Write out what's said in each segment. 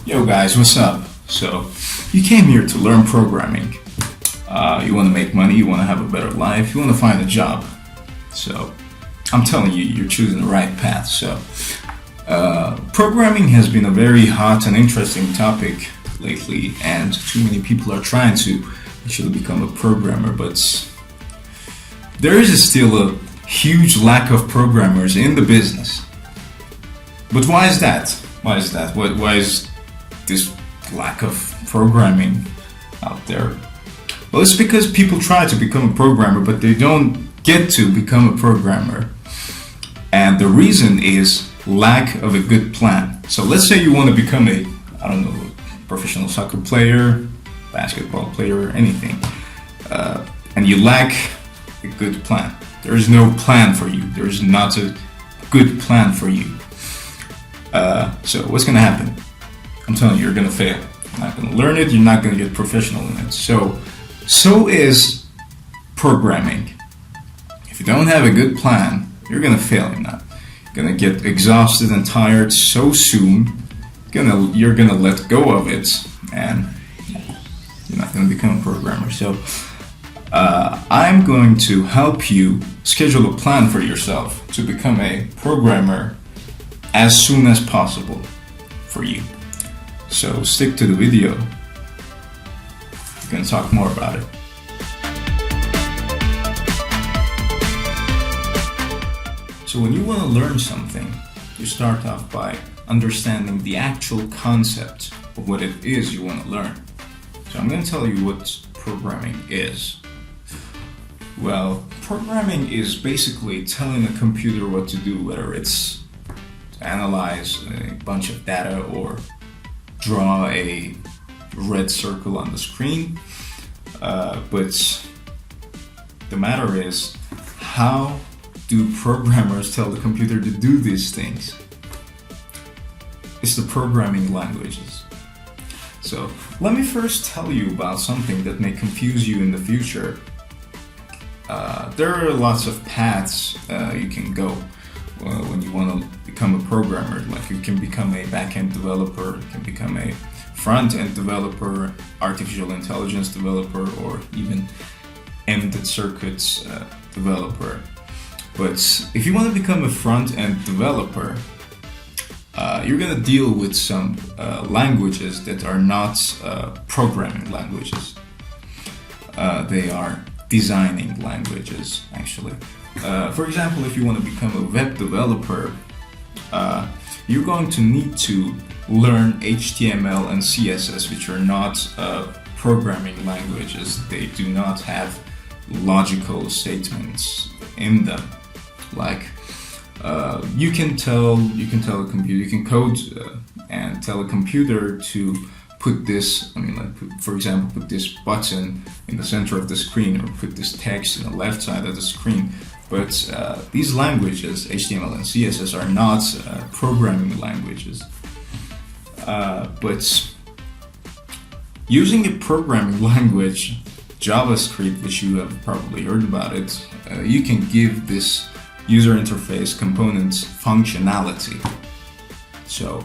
Yo guys, what's up? So, you came here to learn programming. You want to make money, you want to have a better life, you want to find a job. So, I'm telling you, you're choosing the right path. So, programming has been a very hot and interesting topic lately, and too many people are trying to actually become a programmer, but there is still a huge lack of programmers in the business. But why is that? Why is that? Why is this lack of programming out there? Well, it's because people try to become a programmer, but they don't get to become a programmer. And the reason is lack of a good plan. So let's say you want to become a, professional soccer player, basketball player, anything, and you lack a good plan. There is no plan for you. There is not a good plan for you. So what's going to happen? I'm telling you, you're going to fail. You're not going to learn it. You're not going to get professional in it. So is programming. If you don't have a good plan, you're going to fail in that. You're going to get exhausted and tired so soon. You're going to let go of it, and you're not going to become a programmer. So I'm going to help you schedule a plan for yourself to become a programmer as soon as possible for you. So stick to the video. We're going to talk more about it. So when you want to learn something, you start off by understanding the actual concept of what it is you want to learn. So I'm going to tell you what programming is. Well, programming is basically telling a computer what to do, whether it's to analyze a bunch of data or draw a red circle on the screen. But the matter is, how do programmers tell the computer to do these things? It's the programming languages. So let me first tell you about something that may confuse you in the future. There are lots of paths you can go when you want to become a programmer. Like you can become a back-end developer, you can become a front-end developer, artificial intelligence developer, or even embedded circuits developer. But if you want to become a front-end developer, you're going to deal with some languages that are not programming languages. They are designing languages, actually. For example, if you want to become a web developer, you're going to need to learn HTML and CSS, which are not programming languages. They do not have logical statements in them. Like you can tell a computer, you can code and tell a computer to put this, for example, put this button in the center of the screen, or put this text in the left side of the screen. But these languages, HTML and CSS, are not programming languages. But using a programming language, JavaScript, which you have probably heard about it, you can give this user interface components functionality. So,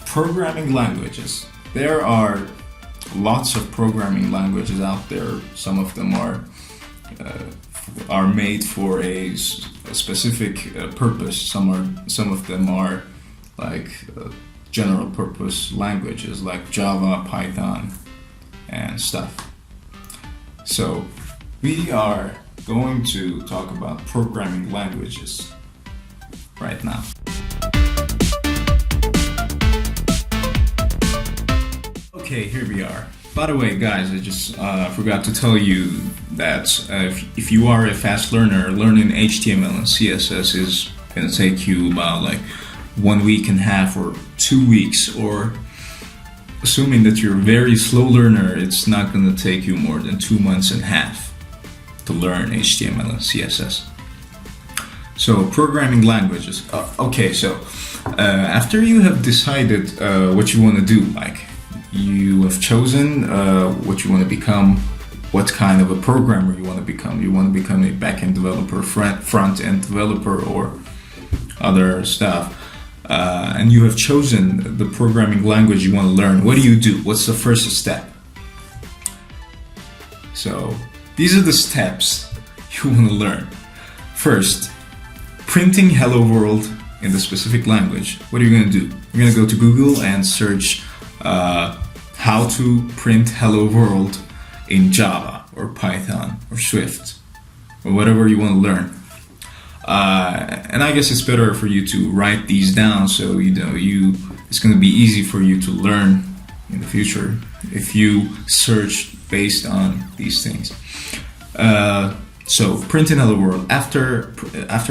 programming languages. There are lots of programming languages out there. Some of them are made for a specific purpose. Some of them are like general purpose languages like Java, Python, and stuff. So we are going to talk about programming languages right now. Okay, here we are. By the way, guys, I just forgot to tell you that if you are a fast learner, learning HTML and CSS is going to take you about like 1 week and a half or 2 weeks, or assuming that you're a very slow learner, it's not going to take you more than 2 months and a half to learn HTML and CSS. So programming languages. Okay, so after you have decided what you want to do, like you have chosen what you want to become, what kind of a programmer you want to become. You want to become a back-end developer, front-end developer, or other stuff. and you have chosen the programming language you want to learn, what do? What's the first step? So these are the steps you want to learn. First, printing hello world in the specific language. What are you going to do? You're going to go to Google and search how to print hello world in Java or Python or Swift or whatever you want to learn. And I guess it's better for you to write these down, so it's going to be easy for you to learn in the future if you search based on these things. So printing hello world. After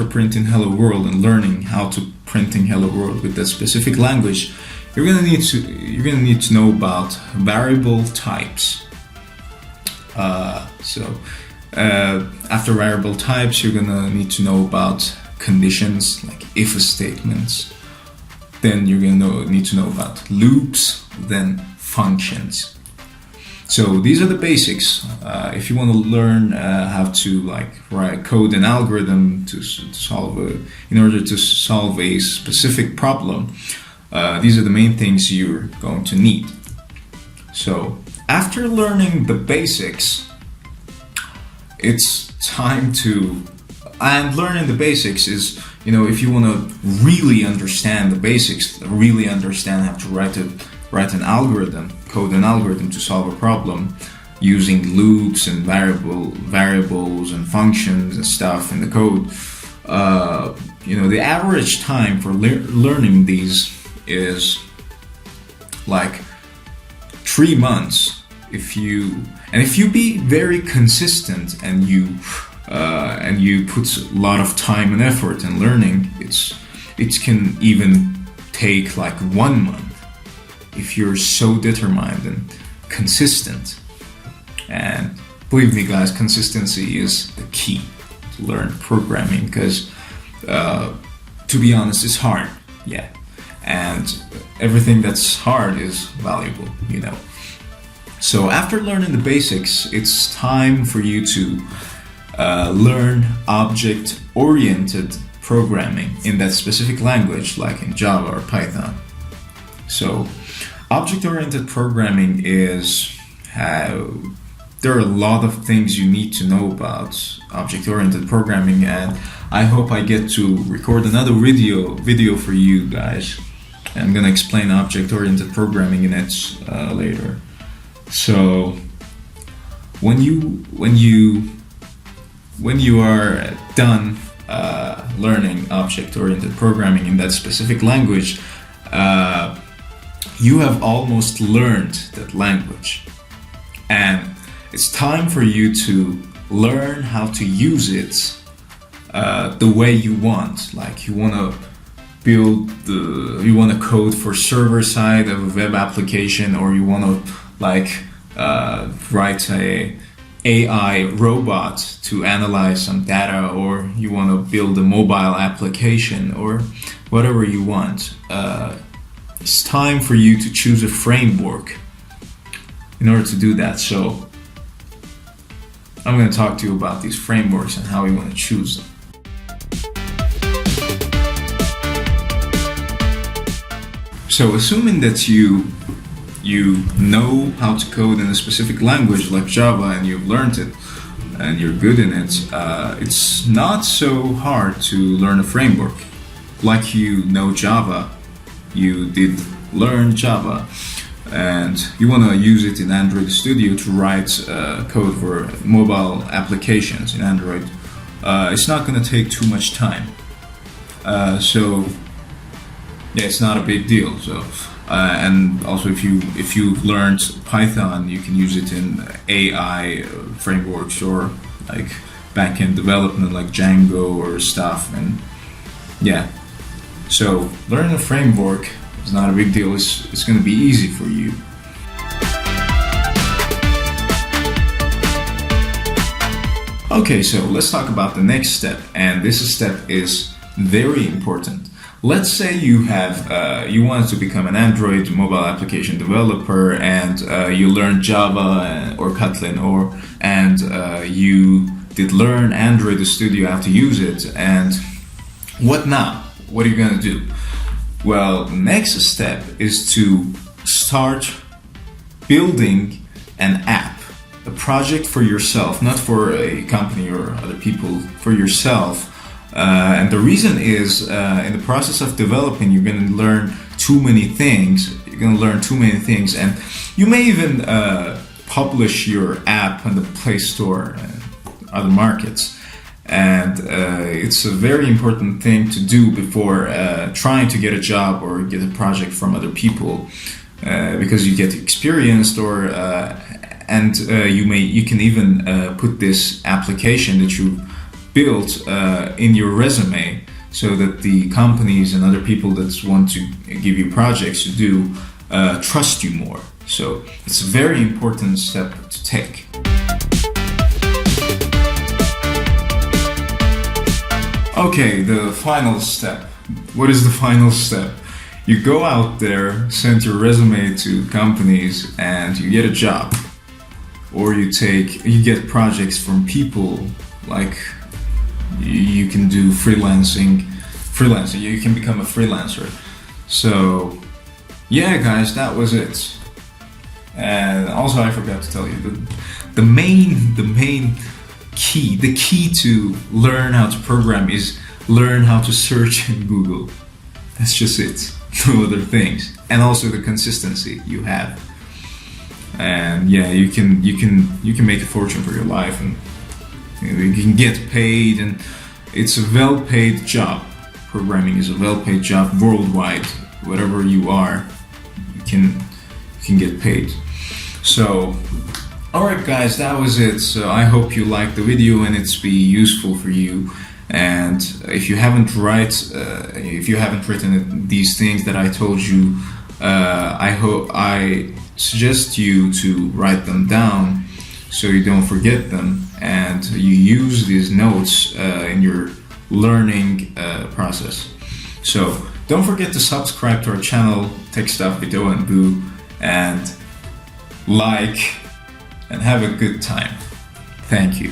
printing hello world and learning how to printing hello world with that specific language, you're gonna need to know about variable types. After variable types, you're gonna need to know about conditions like if statements. Then you're gonna need to know about loops, then functions. So these are the basics. If you want to learn how to write code an algorithm in order to solve a specific problem, these are the main things you're going to need. So after learning the basics, it's time to, and learning the basics is, if you want to really understand the basics, really understand how to write an algorithm, code an algorithm to solve a problem using loops and variables and functions and stuff in the code. The average time for learning these is like 3 months. If you be very consistent and you put a lot of time and effort in learning, it can even take like 1 month. If you're so determined and consistent. And believe me guys, consistency is the key to learn programming, because to be honest, it's hard, yeah. And everything that's hard is valuable, So after learning the basics, it's time for you to learn object-oriented programming in that specific language, like in Java or Python. So object-oriented programming is there are a lot of things you need to know about object-oriented programming, and I hope I get to record another video for you guys. I'm gonna explain object-oriented programming in it later. So when you are done learning object-oriented programming in that specific language, you have almost learned that language, and it's time for you to learn how to use it the way you want. Like you want to code for server side of a web application, or you want to write a AI robot to analyze some data, or you want to build a mobile application, or whatever you want. It's time for you to choose a framework in order to do that. So I'm going to talk to you about these frameworks and how you want to choose them. So assuming that you know how to code in a specific language like Java, and you've learned it and you're good in it, it's not so hard to learn a framework. Like Java, you did learn Java, and you want to use it in Android Studio to write code for mobile applications in Android. It's not going to take too much time. It's not a big deal. So, and also if you've learned Python, you can use it in AI frameworks or like backend development like Django or stuff. And yeah, so learning a framework is not a big deal. It's going to be easy for you. Okay, so let's talk about the next step, and this step is very important. Let's say you wanted to become an Android mobile application developer, and you learned Java or Kotlin, and you did learn Android Studio, how to use it, and what now? What are you gonna do? Well, the next step is to start building an app, a project for yourself, not for a company or other people, for yourself. And the reason is, in the process of developing, you're going to learn too many things. And you may even publish your app on the Play Store and other markets. And it's a very important thing to do before trying to get a job or get a project from other people, because you get experienced, and you can even put this application that you built in your resume, so that the companies and other people that want to give you projects to do trust you more. So it's a very important step to take. Okay, the final step. What is the final step? You go out there, send your resume to companies, and you get a job. Or you get projects from people, like you can do freelancing, you can become a freelancer. So yeah, guys, that was it. And also, I forgot to tell you the main key, the key to learn how to program is learn how to search in Google. That's just it. No other things. And also the consistency you have. And yeah, you can make a fortune for your life, and you can get paid, and it's a well-paid job. Programming is a well-paid job worldwide. Whatever you are, you can get paid. So, alright guys, that was it. So I hope you liked the video and it's be useful for you. And if you haven't written these things that I told you, I suggest you to write them down so you don't forget them, and you use these notes in your learning process. So don't forget to subscribe to our channel, Tech Stuff with O&bu, and like, and have a good time. Thank you.